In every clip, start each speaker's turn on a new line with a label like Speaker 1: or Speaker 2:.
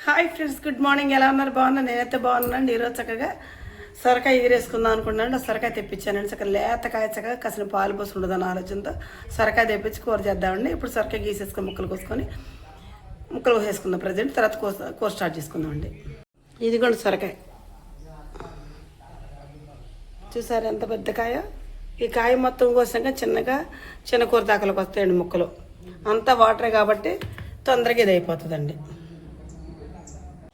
Speaker 1: Hi friends, good morning. ఎలా ఉన్నారు? బాగున్నా. నేనైతే బాగున్నానండి. ఈరోజు చక్కగా సొరకాయ ఎగిరేసుకుందాం అనుకున్నాను. సొరకాయ తెప్పించానండి. చక్కగా లేతకాయ చక్కగా కాసిన పాలు పోసి ఉండదని ఆలోచనతో సొరకాయ తెప్పించి కూర చేద్దామండి. ఇప్పుడు సొరకాయ గీసేసుకొని ముక్కలు కోసేసుకుందాం ప్రజెంట్. తర్వాత కూర స్టార్ట్ చేసుకుందామండి. ఇదిగోండి సొరకాయ. చూసారు ఎంత పెద్ద కాయ? ఈ కాయ మొత్తం కోసాక చిన్న కూర దాకలకు వస్తాయండి ముక్కలు. అంతా వాటరే కాబట్టి తొందరగా ఇది అయిపోతుందండి.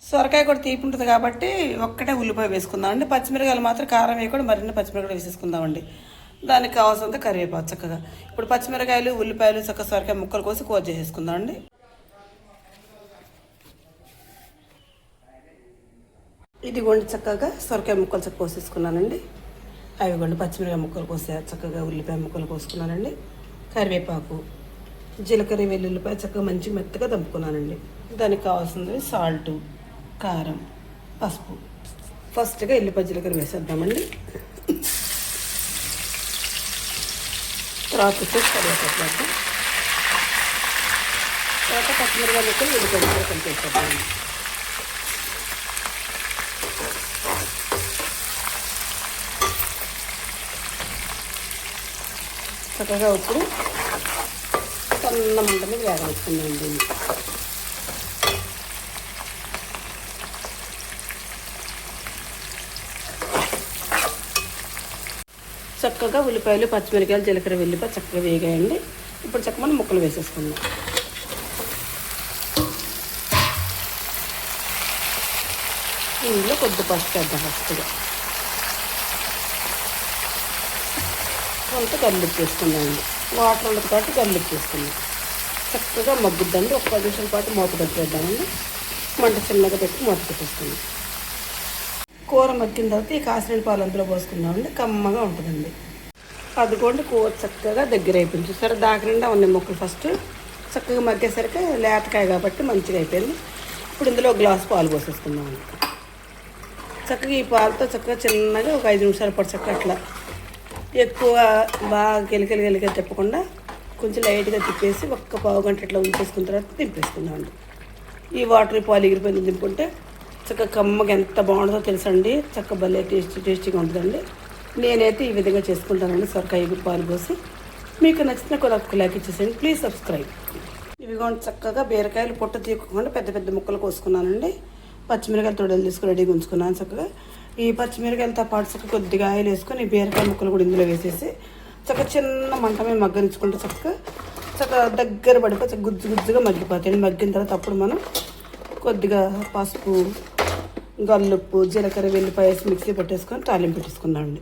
Speaker 1: సొరకాయ కూడా తీపి ఉంటుంది కాబట్టి ఒక్కటే ఉల్లిపాయ వేసుకుందామండి. పచ్చిమిరకాయలు మాత్రం కారం వేయకుండా మరిన్ని పచ్చిమిరకాయలు వేసేసుకుందామండి. దానికి కావాల్సినంత కరివేపాకు చక్కగా. ఇప్పుడు పచ్చిమిరకాయలు ఉల్లిపాయలు చక్కగా సొరకాయ ముక్కలు కోసి కూర చేసేసుకుందామండి. ఇదిగోండి చక్కగా సొరకాయ ముక్కలు చక్కగా కోసేసుకున్నానండి. అవి కొండి పచ్చిమిరకాయ ముక్కలు కోసా చక్కగా ఉల్లిపాయ ముక్కలు కోసుకున్నానండి. కరివేపాకు, జీలకర్ర, వెల్లుల్లిపాయ చక్కగా మంచిగా మెత్తగా దంపుకున్నానండి. దానికి కావాల్సింది సాల్టు, కారం, పసుపు. ఫస్ట్గా ఎల్లిపాయ జీలకర్ర వేసేద్దామండి. తర్వాత కరివేపాకు, తర్వాత పచ్చిమిరకాయ ముక్కలు ఎల్లిపాయ ముక్కలు కలిపేసేద్దామండి. చక్కగా ఇప్పుడు సన్న మంట మీద వేగవచ్చుకుందాం దీన్ని. చక్కగా ఉల్లిపాయలు, పచ్చిమిరకాయలు, జీలకర్ర, వెల్లిపాయ చక్కగా వేగాయండి. ఇప్పుడు చక్కగా ముక్కలు వేసేసుకుందాం. ఇందులో కొద్ది పసుపు వేద్దాం. ఫస్ట్గా కొంత గల్లిప్ చేసుకుందామండి. వాటర్ ఉండదు కాబట్టి గల్లిప్ చేసుకుందాం. చక్కగా మగ్గుద్దండి. ఒక 10 నిమిషాల పాటు మూత పెట్టేద్దామండి. మంట చిన్నగా పెట్టి మూత పెట్టేసుకుందాం. కూర మగ్గిన తర్వాత ఈ కాసిన పాలు అందులో పోసుకుందామండి. కమ్మగా ఉంటుందండి. అదిగోండి కూర చక్కగా దగ్గర అయిపోయింది. చూసారా దాకా నిండా ఉన్నాయి ముక్కలు. ఫస్ట్ చక్కగా మగ్గేసరికి లేతకాయ కాబట్టి మంచిగా అయిపోయింది. ఇప్పుడు ఇందులో ఒక గ్లాసు పాలు పోసేసుకుందామండి. చక్కగా ఈ పాలతో చక్కగా చిన్నగా ఒక 5 నిమిషాల పాటు చక్కగా అట్లా ఎక్కువ బాగా గెలికలు తిప్పకుండా కొంచెం లైట్గా తిప్పేసి ఒక్క పావు గంట ఇట్లా ఉంచేసుకున్న తర్వాత దింపేసుకుందామండి. ఈ వాటర్ పాలు ఎగిరిపోయింది దింపుకుంటే చక్కగా కమ్మగా ఎంత బాగుంటుందో తెలుసండి. చక్కగా భలే టేస్టీగా ఉంటుందండి. నేనైతే ఈ విధంగా చేసుకుంటానండి. సొరకాయ ఎగురు పాలు పోసి. మీకు నచ్చిన ఒక లైక్ ఇచ్చేసేయండి. Please subscribe. ఇవి కూడా చక్కగా బీరకాయలు పొట్టు తీయకుండా పెద్ద పెద్ద ముక్కలు కోసుకున్నానండి. పచ్చిమిరకాయలు తొడలు తీసుకుని రెడీగా ఉంచుకున్నాను. చక్కగా ఈ పచ్చిమిరకాయలతో పాటు చక్కగా కొద్దిగా ఆయిల్ వేసుకొని ఈ బీరకాయ ముక్కలు కూడా ఇందులో వేసేసి చక్కగా చిన్న మంట మీద మగ్గరించుకుంటే చక్కగా దగ్గర పడిపోయి చక్కగా గుజ్జుగా మగ్గిపోతాయండి. మగ్గిన తర్వాత అప్పుడు మనం కొద్దిగా పసుపు, గల్లుప్పు, జీలకర్ర, వెల్లిపాయ వేసి మిక్సీ పెట్టేసుకొని తాలింపు పెట్టేసుకుందామండి.